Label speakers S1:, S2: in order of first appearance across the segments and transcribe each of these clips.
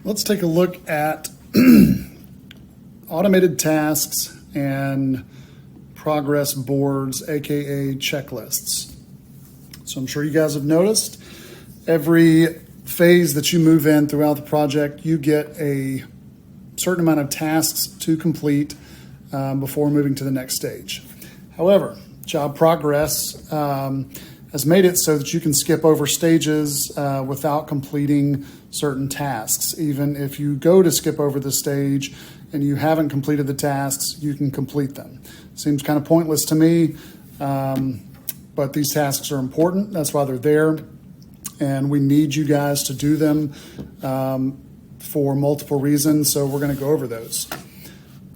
S1: Let's take a look at automated tasks and progress boards, aka checklists. So I'm sure you guys have noticed every phase that you move in throughout the project, you get a certain amount of tasks to complete before moving to the next stage. However, Job Progress has made it so that you can skip over stages without completing certain tasks. Even if you go to skip over the stage and you haven't completed the tasks, you can complete them. Seems kind of pointless to me, but these tasks are important. That's why they're there, and we need you guys to do them for multiple reasons, so we're going to go over those.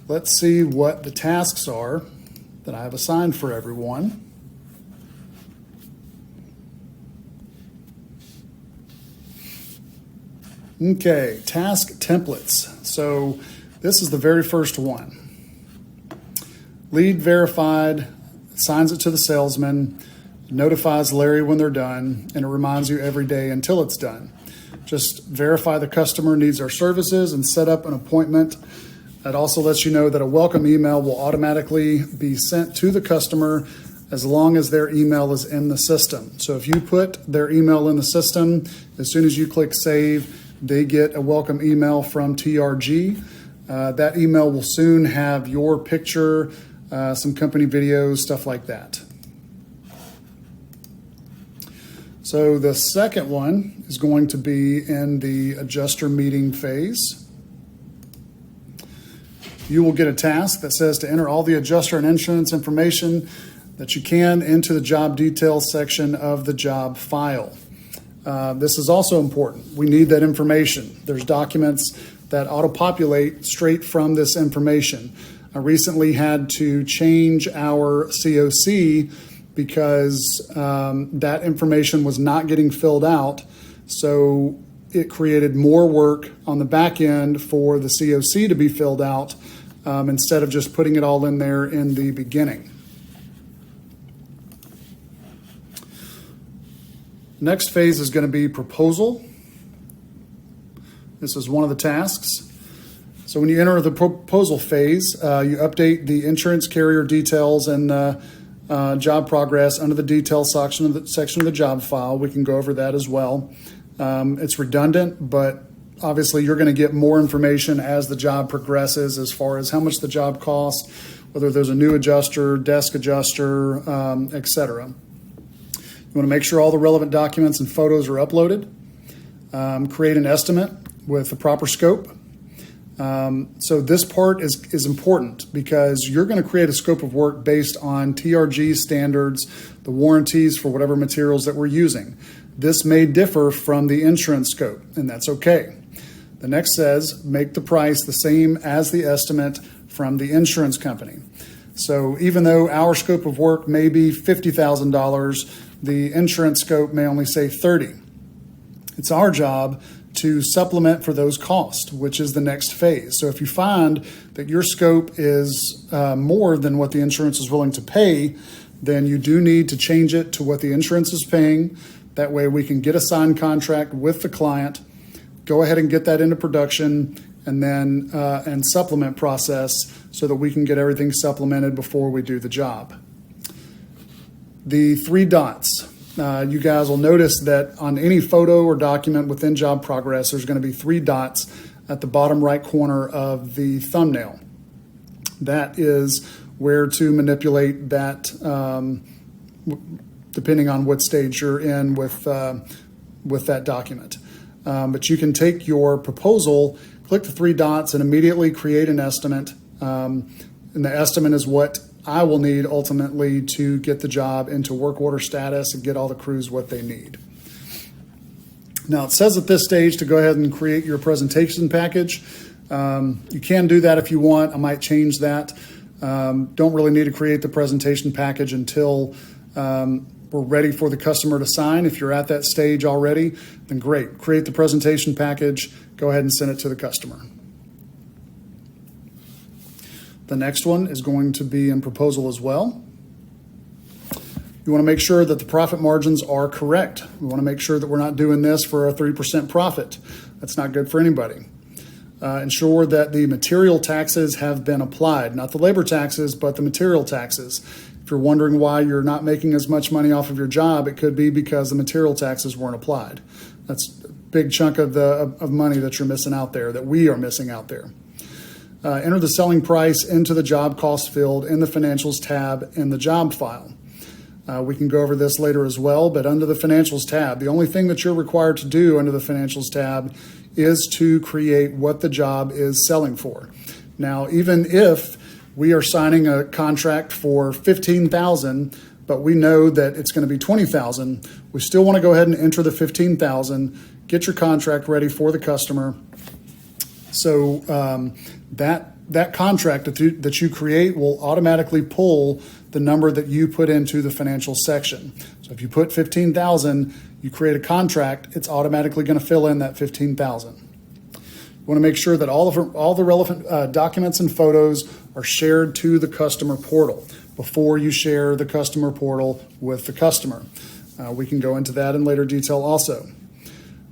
S1: Let's see what the tasks are that I have assigned for everyone. Okay, task templates. So this is the very first one. Lead verified, assigns it to the salesman, notifies Larry when they're done, and it reminds you every day until it's done. Just verify the customer needs our services and set up an appointment. That also lets you know that a welcome email will automatically be sent to the customer as long as their email is in the system. So if you put their email in the system, as soon as you click save, they get a welcome email from TRG. That email will soon have your picture, some company videos, stuff like that. So the second one is going to be in the adjuster meeting phase. You will get a task that says to enter all the adjuster and insurance information that you can into the job details section of the job file. This is also important. We need that information. There's documents that auto-populate straight from this information. I recently had to change our COC because that information was not getting filled out. So it created more work on the back end for the COC to be filled out instead of just putting it all in there in the beginning. Next phase is going to be proposal. This is one of the tasks. So when you enter the proposal phase, you update the insurance carrier details and job progress under the details section of the job file. We can go over that as well. It's redundant, but obviously you're going to get more information as the job progresses as far as how much the job costs, whether there's a new adjuster, desk adjuster, etc. You want to make sure all the relevant documents and photos are uploaded. Create an estimate with the proper scope. So this part is important because you're going to create a scope of work based on TRG standards, the warranties for whatever materials that we're using. This may differ from the insurance scope, and that's okay. The next says make the price the same as the estimate from the insurance company. So even though our scope of work may be $50,000, the insurance scope may only say $30,000. It's our job to supplement for those costs, which is the next phase. So if you find that your scope is more than what the insurance is willing to pay, then you do need to change it to what the insurance is paying. That way we can get a signed contract with the client, go ahead and get that into production, and then and supplement process so that we can get everything supplemented before we do the job. The 3 dots. You guys will notice that on any photo or document within Job Progress, there's going to be 3 dots at the bottom right corner of the thumbnail. That is where to manipulate that depending on what stage you're in with that document. But you can take your proposal, click the 3 dots, and immediately create an estimate. And the estimate is what I will need ultimately to get the job into work order status and get all the crews what they need. Now it says at this stage to go ahead and create your presentation package. You can do that if you want. I might change that. Don't really need to create the presentation package until we're ready for the customer to sign. If you're at that stage already, then great. Create the presentation package, go ahead and send it to the customer. The next one is going to be in proposal as well. You want to make sure that the profit margins are correct. We want to make sure that we're not doing this for a 3% profit. That's not good for anybody. Ensure that the material taxes have been applied, not the labor taxes, but the material taxes. If you're wondering why you're not making as much money off of your job, it could be because the material taxes weren't applied. That's a big chunk of money that you're missing out there, that we are missing out there. Enter the selling price into the job cost field in the financials tab in the job file. We can go over this later as well, but under the financials tab, the only thing that you're required to do under the financials tab is to create what the job is selling for. Now, even if we are signing a contract for $15,000, but we know that it's going to be $20,000, we still want to go ahead and enter the $15,000, get your contract ready for the customer. So that contract that you create will automatically pull the number that you put into the financial section. So if you put $15,000, you create a contract, it's automatically going to fill in that $15,000. You want to make sure that all the relevant documents and photos are shared to the customer portal before you share the customer portal with the customer. We can go into that in later detail also.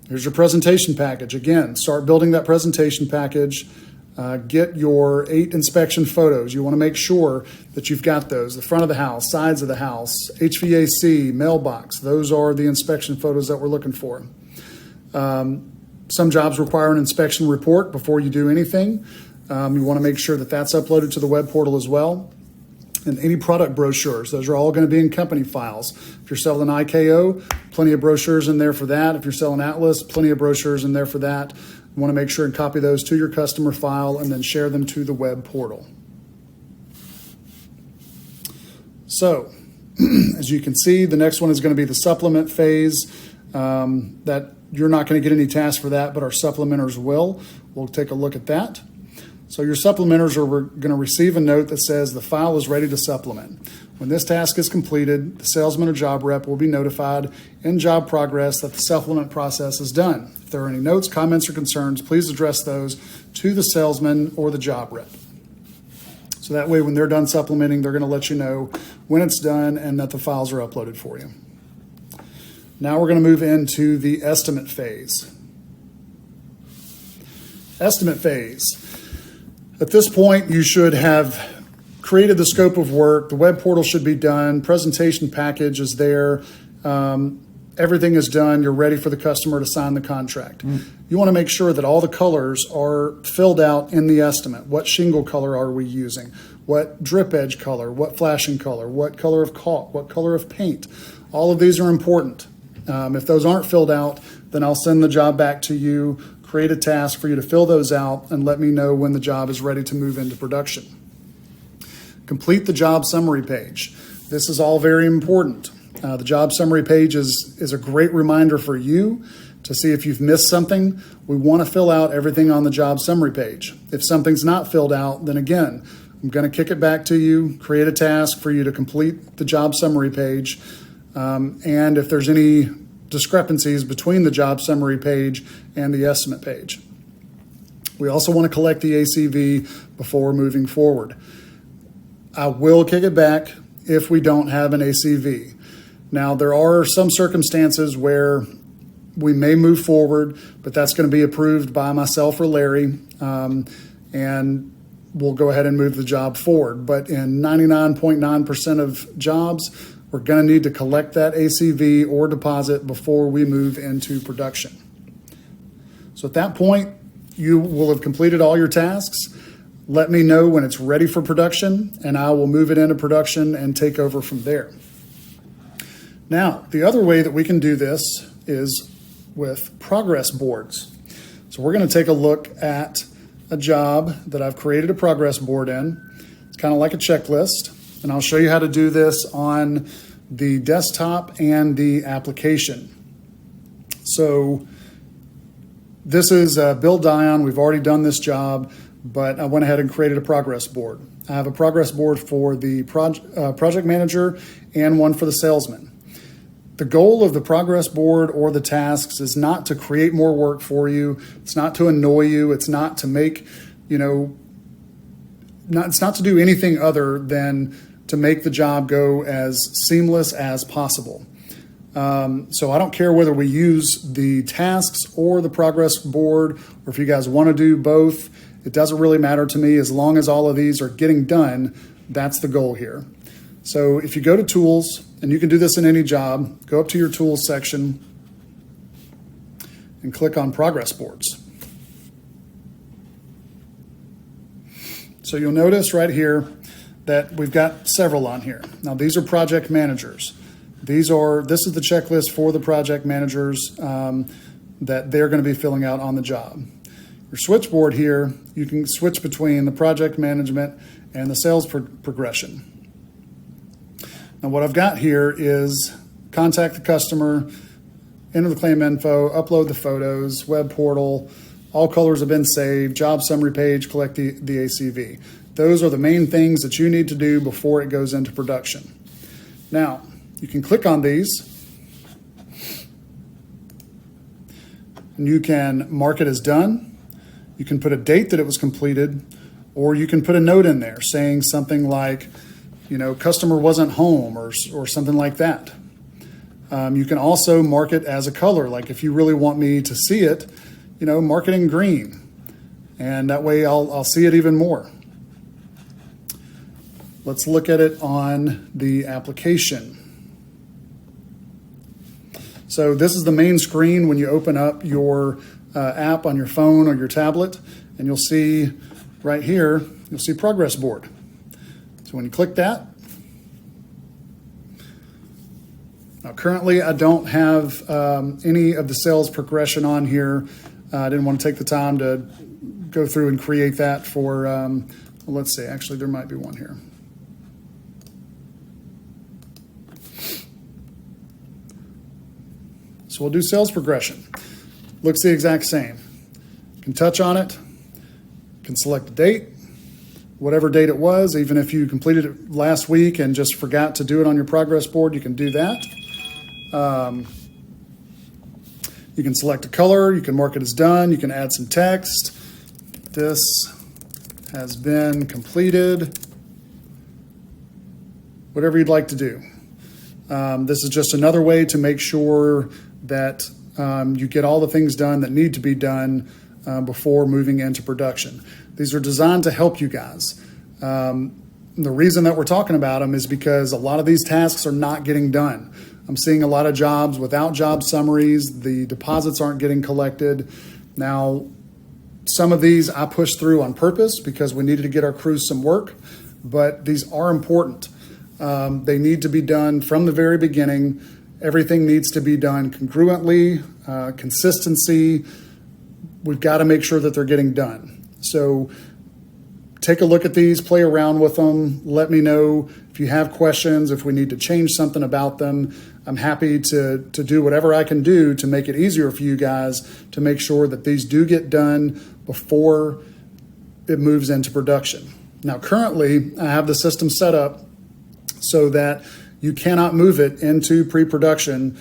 S1: Here's your presentation package. Again, start building that presentation package. Get your 8 inspection photos. You want to make sure that you've got those. The front of the house, sides of the house, HVAC, mailbox. Those are the inspection photos that we're looking for. Some jobs require an inspection report before you do anything. You want to make sure that that's uploaded to the web portal as well. And any product brochures, those are all going to be in company files. If you're selling IKO, plenty of brochures in there for that. If you're selling Atlas, plenty of brochures in there for that. You want to make sure and copy those to your customer file and then share them to the web portal. So, as you can see, the next one is going to be the supplement phase. That you're not going to get any tasks for that, but our supplementers will. We'll take a look at that. So your supplementers are going to receive a note that says the file is ready to supplement. When this task is completed, the salesman or job rep will be notified in job progress that the supplement process is done. If there are any notes, comments, or concerns, please address those to the salesman or the job rep. So that way, when they're done supplementing, they're going to let you know when it's done and that the files are uploaded for you. Now we're going to move into the estimate phase. Estimate phase. At this point, you should have created the scope of work. The web portal should be done. Presentation package is there. Everything is done. You're ready for the customer to sign the contract. You want to make sure that all the colors are filled out in the estimate. What shingle color are we using? What drip edge color? What flashing color? What color of caulk? What color of paint? All of these are important. If those aren't filled out, then I'll send the job back to you, create a task for you to fill those out, and let me know when the job is ready to move into production. Complete the job summary page. This is all very important. The job summary page is a great reminder for you to see if you've missed something. We want to fill out everything on the job summary page. If something's not filled out, then again, I'm going to kick it back to you, create a task for you to complete the job summary page. And if there's any discrepancies between the job summary page and the estimate page. We also want to collect the ACV before moving forward. I will kick it back if we don't have an ACV. Now, there are some circumstances where we may move forward, but that's going to be approved by myself or Larry, and we'll go ahead and move the job forward. But in 99.9% of jobs, we're going to need to collect that ACV or deposit before we move into production. So at that point, you will have completed all your tasks. Let me know when it's ready for production, and I will move it into production and take over from there. Now, the other way that we can do this is with progress boards. So we're going to take a look at a job that I've created a progress board in. It's kind of like a checklist. And I'll show you how to do this on the desktop and the application. So this is Bill Dion. We've already done this job, but I went ahead and created a progress board. I have a progress board for the project manager and one for the salesman. The goal of the progress board or the tasks is not to create more work for you. It's not to annoy you. It's not to make, it's not to do anything other than to make the job go as seamless as possible. So I don't care whether we use the tasks or the progress board, or if you guys want to do both. It doesn't really matter to me as long as all of these are getting done. That's the goal here. So if you go to Tools, and you can do this in any job, go up to your Tools section and click on Progress Boards. So you'll notice right here that we've got several on here. Now these are project managers. This is the checklist for the project managers that they're going to be filling out on the job. Your switchboard here, you can switch between the project management and the sales progression. Now what I've got here is contact the customer, enter the claim info, upload the photos, web portal, all colors have been saved, job summary page, collect the ACV. Those are the main things that you need to do before it goes into production. Now, you can click on these and you can mark it as done. You can put a date that it was completed, or you can put a note in there saying something like, customer wasn't home or something like that. You can also mark it as a color. Like if you really want me to see it, mark it in green. And that way I'll see it even more. Let's look at it on the application. So this is the main screen when you open up your app on your phone or your tablet, and you'll see right here, you'll see Progress Board. So when you click that, now currently I don't have any of the sales progression on here. I didn't want to take the time to go through and create that for, let's see, actually there might be one here. So we'll do sales progression. Looks the exact same. You can touch on it, you can select a date, whatever date it was. Even if you completed it last week and just forgot to do it on your progress board, you can do that. You can select a color, you can mark it as done, you can add some text. This has been completed. Whatever you'd like to do. This is just another way to make sure that you get all the things done that need to be done before moving into production. These are designed to help you guys. The reason that we're talking about them is because a lot of these tasks are not getting done. I'm seeing a lot of jobs without job summaries. The deposits aren't getting collected. Now, some of these I pushed through on purpose because we needed to get our crews some work, but these are important. They need to be done from the very beginning. Everything needs to be done congruently, consistency. We've got to make sure that they're getting done. So take a look at these, play around with them. Let me know if you have questions, if we need to change something about them. I'm happy to do whatever I can do to make it easier for you guys to make sure that these do get done before it moves into production. Now, currently, I have the system set up so that you cannot move it into pre-production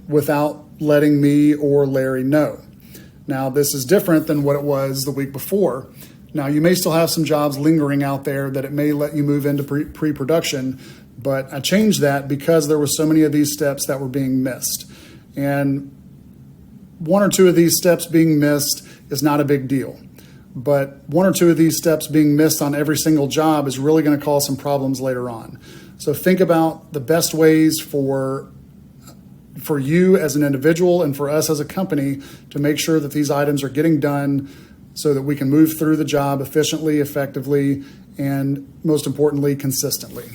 S1: without letting me or Larry know. Now, this is different than what it was the week before. Now, you may still have some jobs lingering out there that it may let you move into pre-production, but I changed that because there were so many of these steps that were being missed. And one or two of these steps being missed is not a big deal. But one or two of these steps being missed on every single job is really going to cause some problems later on. So think about the best ways for you as an individual and for us as a company to make sure that these items are getting done so that we can move through the job efficiently, effectively, and most importantly, consistently.